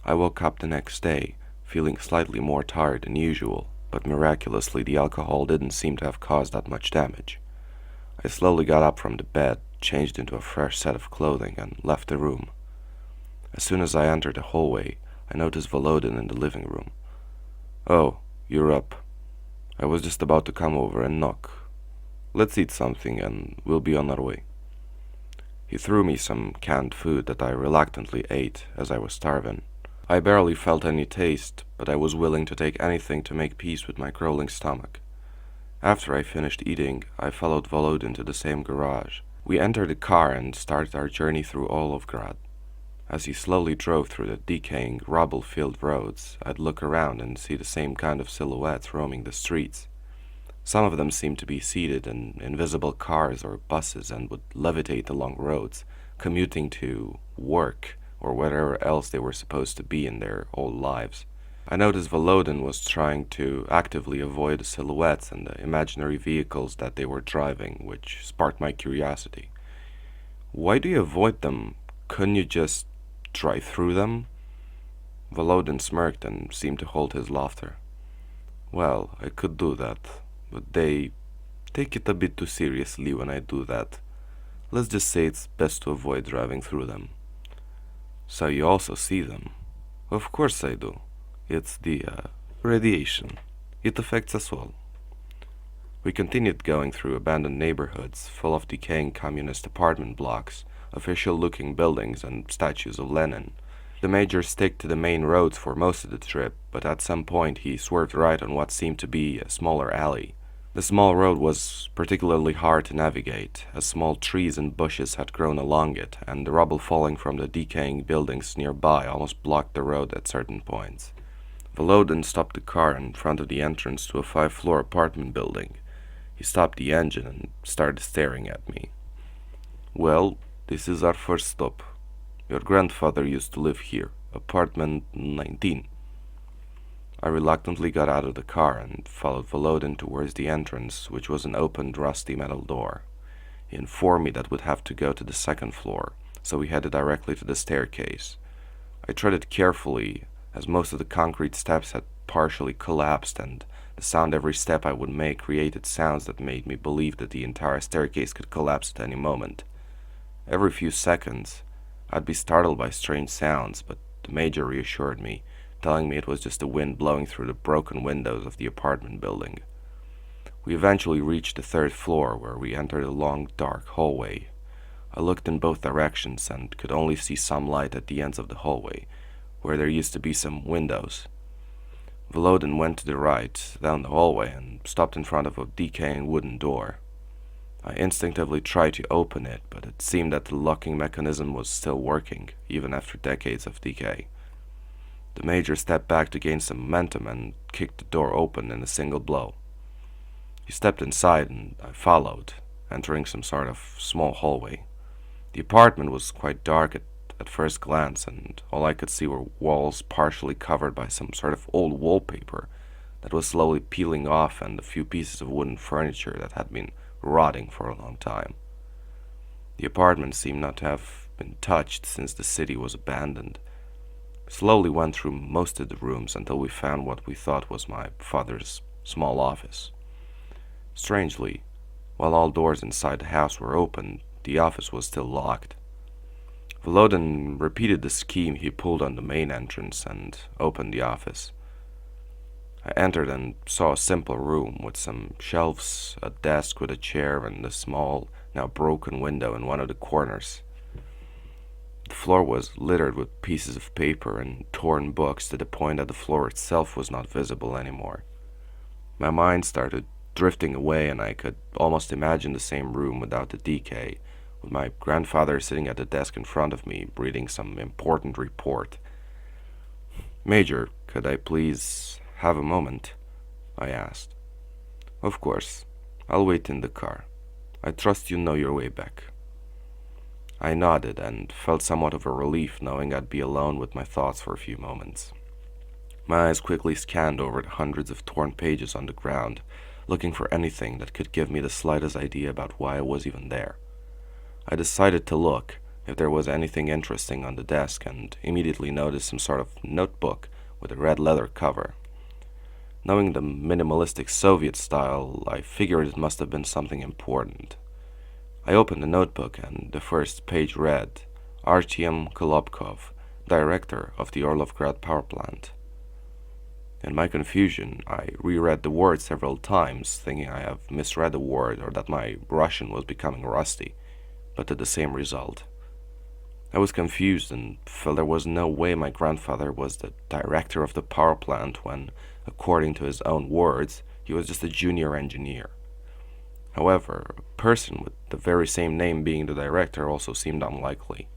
I woke up the next day, feeling slightly more tired than usual, but miraculously the alcohol didn't seem to have caused that much damage. I slowly got up from the bed, changed into a fresh set of clothing, and left the room. As soon as I entered the hallway, I noticed Volodin in the living room. "Oh, you're up. I was just about to come over and knock. Let's eat something and we'll be on our way." He threw me some canned food that I reluctantly ate as I was starving. I barely felt any taste, but I was willing to take anything to make peace with my growling stomach. After I finished eating, I followed Volodin to the same garage. We entered the car and started our journey through Orlovgrad. As he slowly drove through the decaying, rubble-filled roads, I'd look around and see the same kind of silhouettes roaming the streets. Some of them seemed to be seated in invisible cars or buses and would levitate along roads, commuting to work or wherever else they were supposed to be in their old lives. I noticed Volodin was trying to actively avoid the silhouettes and the imaginary vehicles that they were driving, which sparked my curiosity. "Why do you avoid them? Couldn't you just drive through them?" Volodin smirked and seemed to hold his laughter. "Well, I could do that, but they take it a bit too seriously when I do that. Let's just say it's best to avoid driving through them." "So you also see them?" "Of course I do. It's the radiation. It affects us all." We continued going through abandoned neighborhoods full of decaying communist apartment blocks, official-looking buildings, and statues of Lenin. The major stick to the main roads for most of the trip, but at some point he swerved right on what seemed to be a smaller alley. The small road was particularly hard to navigate, as small trees and bushes had grown along it, and the rubble falling from the decaying buildings nearby almost blocked the road at certain points. Volodin stopped the car in front of the entrance to a 5-floor apartment building. He stopped the engine and started staring at me. "Well, this is our first stop. Your grandfather used to live here, apartment 19. I reluctantly got out of the car and followed Volodin towards the entrance, which was an opened, rusty metal door. He informed me that we'd have to go to the second floor, so we headed directly to the staircase. I treaded carefully, as most of the concrete steps had partially collapsed, and the sound every step I would make created sounds that made me believe that the entire staircase could collapse at any moment. Every few seconds, I'd be startled by strange sounds, but the major reassured me, telling me it was just the wind blowing through the broken windows of the apartment building. We eventually reached the third floor, where we entered a long, dark hallway. I looked in both directions and could only see some light at the ends of the hallway, where there used to be some windows. Volodin went to the right, down the hallway, and stopped in front of a decaying wooden door. I instinctively tried to open it, but it seemed that the locking mechanism was still working, even after decades of decay. The major stepped back to gain some momentum and kicked the door open in a single blow. He stepped inside and I followed, entering some sort of small hallway. The apartment was quite dark at first glance, and all I could see were walls partially covered by some sort of old wallpaper that was slowly peeling off, and a few pieces of wooden furniture that had been rotting for a long time. The apartment seemed not to have been touched since the city was abandoned. We slowly went through most of the rooms until we found what we thought was my father's small office. Strangely, while all doors inside the house were open, the office was still locked. Volodin repeated the scheme he pulled on the main entrance and opened the office. I entered and saw a simple room with some shelves, a desk with a chair, and a small, now broken window in one of the corners. The floor was littered with pieces of paper and torn books to the point that the floor itself was not visible anymore. My mind started drifting away, and I could almost imagine the same room without the decay, with my grandfather sitting at the desk in front of me, reading some important report. "Major, could I please have a moment?" I asked. "Of course. I'll wait in the car. I trust you know your way back." I nodded and felt somewhat of a relief knowing I'd be alone with my thoughts for a few moments. My eyes quickly scanned over the hundreds of torn pages on the ground, looking for anything that could give me the slightest idea about why I was even there. I decided to look, if there was anything interesting on the desk and immediately noticed some sort of notebook with a red leather cover. Knowing the minimalistic Soviet style, I figured it must have been something important. I opened the notebook and the first page read, Artyom Kolobkov, director of the Orlovgrad power plant. In my confusion, I reread the word several times, thinking I have misread a word or that my Russian was becoming rusty, but to the same result. I was confused and felt there was no way my grandfather was the director of the power plant when, according to his own words, he was just a junior engineer. However, a person with the very same name being the director also seemed unlikely.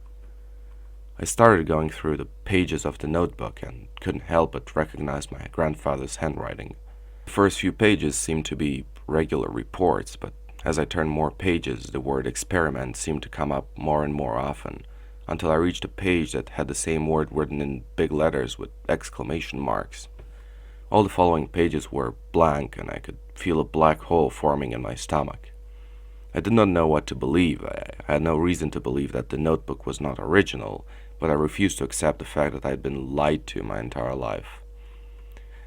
I started going through the pages of the notebook and couldn't help but recognize my grandfather's handwriting. The first few pages seemed to be regular reports, but as I turned more pages, the word experiment seemed to come up more and more often, until I reached a page that had the same word written in big letters with exclamation marks. All the following pages were blank, and I could feel a black hole forming in my stomach. I did not know what to believe. I had no reason to believe that the notebook was not original, but I refused to accept the fact that I had been lied to my entire life.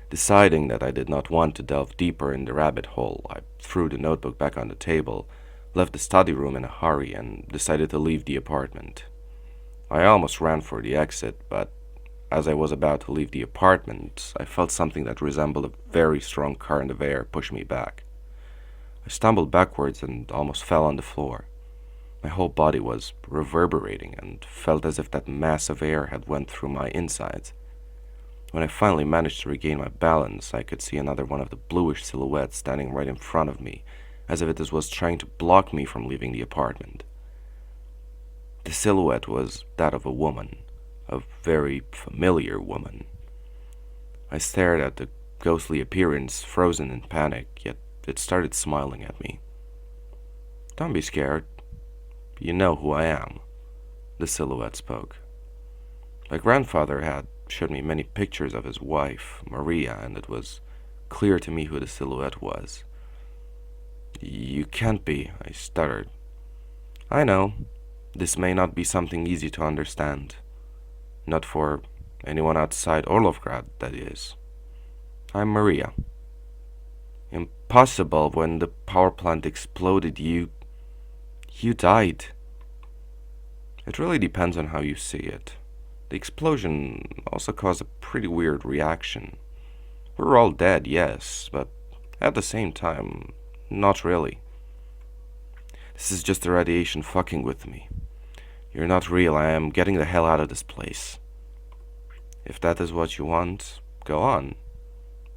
Deciding that I did not want to delve deeper in the rabbit hole, I threw the notebook back on the table, left the study room in a hurry, and decided to leave the apartment. I almost ran for the exit, but as I was about to leave the apartment, I felt something that resembled a very strong current of air push me back. I stumbled backwards and almost fell on the floor. My whole body was reverberating and felt as if that mass of air had went through my insides. When I finally managed to regain my balance, I could see another one of the bluish silhouettes standing right in front of me, as if it was trying to block me from leaving the apartment. The silhouette was that of a woman, a very familiar woman. I stared at the ghostly appearance, frozen in panic, yet it started smiling at me. "Don't be scared. You know who I am," the silhouette spoke. My grandfather had showed me many pictures of his wife, Maria, and it was clear to me who the silhouette was. "You can't be," I stuttered. "I know. This may not be something easy to understand. Not for anyone outside Orlovgrad, that is. I'm Maria." "Impossible. When the power plant exploded, you died." "It really depends on how you see it. The explosion also caused a pretty weird reaction. We're all dead, yes, but at the same time, not really. This is just the radiation fucking with me. You're not real. I am getting the hell out of this place. If that is what you want, go on.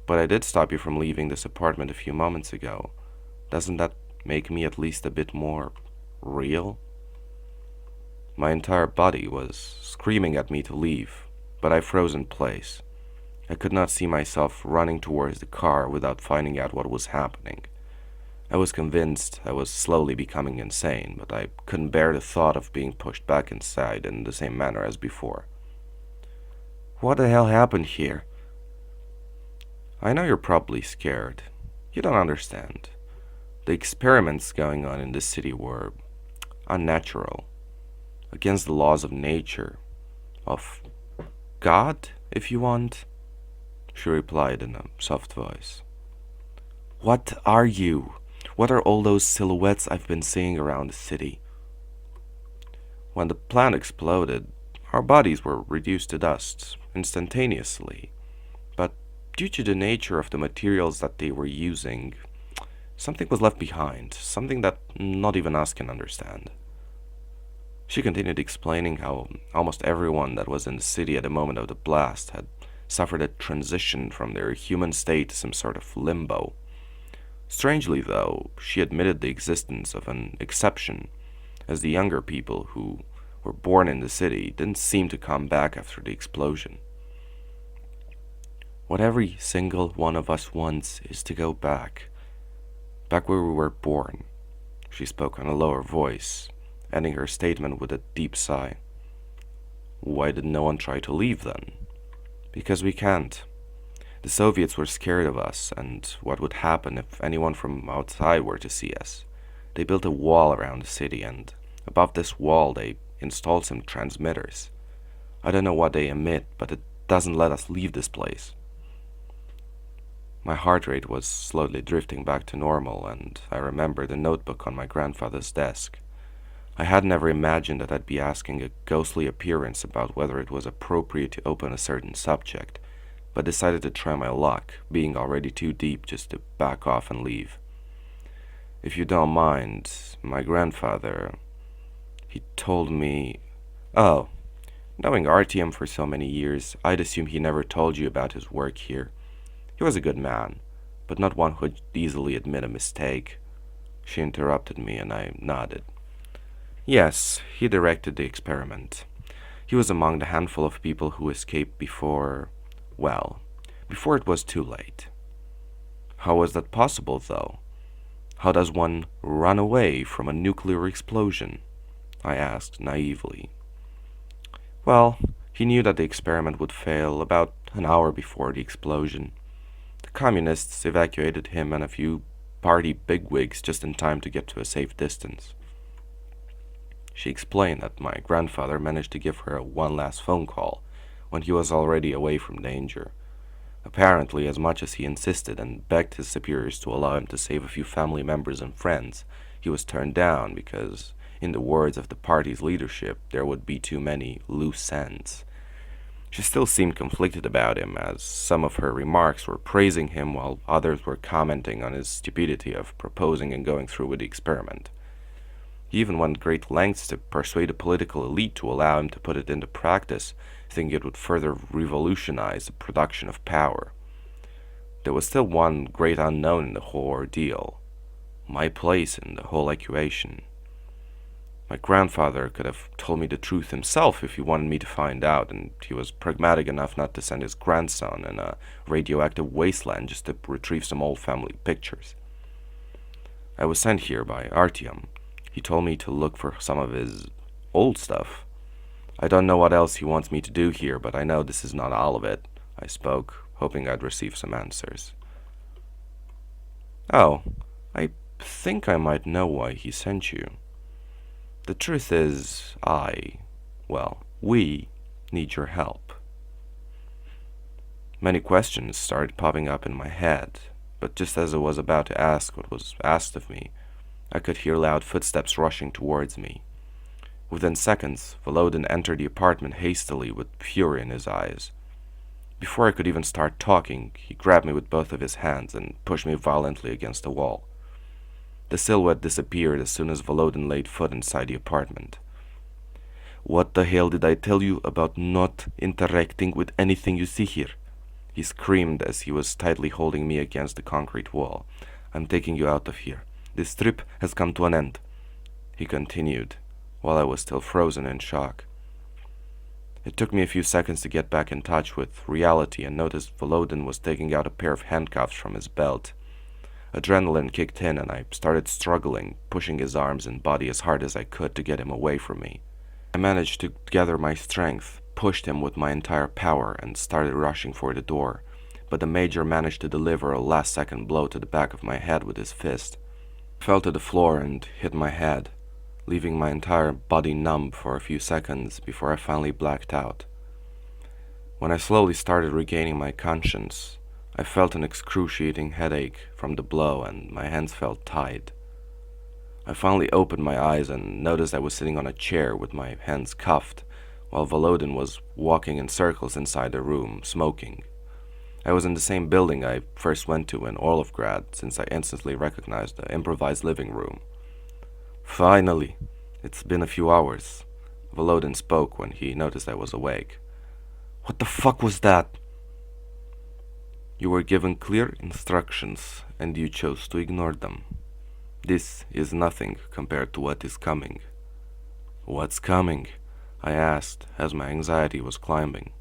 But I did stop you from leaving this apartment a few moments ago. Doesn't that make me at least a bit more real?" My entire body was screaming at me to leave, but I froze in place. I could not see myself running towards the car without finding out what was happening. I was convinced I was slowly becoming insane, but I couldn't bear the thought of being pushed back inside in the same manner as before. "What the hell happened here?" "I know you're probably scared. You don't understand. The experiments going on in this city were unnatural, against the laws of nature, of God, if you want," she replied in a soft voice. "What are you? What are all those silhouettes I've been seeing around the city?" "When the plant exploded, our bodies were reduced to dust instantaneously, but due to the nature of the materials that they were using, something was left behind, something that not even us can understand." She continued explaining how almost everyone that was in the city at the moment of the blast had suffered a transition from their human state to some sort of limbo. Strangely, though, she admitted the existence of an exception, as the younger people who were born in the city didn't seem to come back after the explosion. "What every single one of us wants is to go back where we were born," she spoke in a lower voice, ending her statement with a deep sigh. "Why did no one try to leave then?" "Because we can't. The Soviets were scared of us and what would happen if anyone from outside were to see us. They built a wall around the city, and above this wall they installed some transmitters. I don't know what they emit, but it doesn't let us leave this place." My heart rate was slowly drifting back to normal, and I remembered the notebook on my grandfather's desk. I had never imagined that I'd be asking a ghostly appearance about whether it was appropriate to open a certain subject, but decided to try my luck, being already too deep just to back off and leave. "If you don't mind, my grandfather, he told me—" "Oh, knowing Artyom for so many years, I'd assume he never told you about his work here. He was a good man, but not one who'd easily admit a mistake." She interrupted me, and I nodded. "Yes, he directed the experiment. He was among the handful of people who escaped before it was too late." "How was that possible, though? How does one run away from a nuclear explosion?" I asked naively. "Well, he knew that the experiment would fail about an hour before the explosion. The communists evacuated him and a few party bigwigs just in time to get to a safe distance." She explained that my grandfather managed to give her one last phone call when he was already away from danger. Apparently, as much as he insisted and begged his superiors to allow him to save a few family members and friends, he was turned down because, in the words of the party's leadership, there would be too many loose ends. She still seemed conflicted about him, as some of her remarks were praising him while others were commenting on his stupidity of proposing and going through with the experiment. He even went great lengths to persuade the political elite to allow him to put it into practice, thinking it would further revolutionize the production of power. There was still one great unknown in the whole ordeal: my place in the whole equation. My grandfather could have told me the truth himself if he wanted me to find out, and he was pragmatic enough not to send his grandson in a radioactive wasteland just to retrieve some old family pictures. I was sent here by Artyom. He told me to look for some of his old stuff. I don't know what else he wants me to do here, but I know this is not all of it," I spoke, hoping I'd receive some answers. "Oh, I think I might know why he sent you. The truth is, we need your help." Many questions started popping up in my head, but just as I was about to ask what was asked of me, I could hear loud footsteps rushing towards me. Within seconds, Volodin entered the apartment hastily with fury in his eyes. Before I could even start talking, he grabbed me with both of his hands and pushed me violently against the wall. The silhouette disappeared as soon as Volodin laid foot inside the apartment. "What the hell did I tell you about not interacting with anything you see here?" he screamed as he was tightly holding me against the concrete wall. "I'm taking you out of here. This trip has come to an end," he continued, while I was still frozen in shock. It took me a few seconds to get back in touch with reality and noticed Volodin was taking out a pair of handcuffs from his belt. Adrenaline kicked in and I started struggling, pushing his arms and body as hard as I could to get him away from me. I managed to gather my strength, pushed him with my entire power, and started rushing for the door, but the Major managed to deliver a last-second blow to the back of my head with his fist. I fell to the floor and hit my head, leaving my entire body numb for a few seconds before I finally blacked out. When I slowly started regaining my conscience, I felt an excruciating headache from the blow and my hands felt tied. I finally opened my eyes and noticed I was sitting on a chair with my hands cuffed, while Volodin was walking in circles inside the room, smoking. I was in the same building I first went to in Orlovgrad, since I instantly recognized the improvised living room. "Finally! It's been a few hours," Volodin spoke when he noticed I was awake. "What the fuck was that?" "You were given clear instructions, and you chose to ignore them. This is nothing compared to what is coming." "What's coming?" I asked as my anxiety was climbing.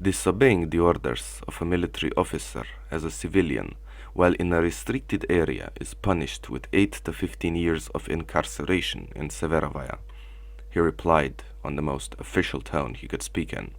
"Disobeying the orders of a military officer as a civilian while in a restricted area is punished with 8 to 15 years of incarceration in Severovaya," he replied on the most official tone he could speak in.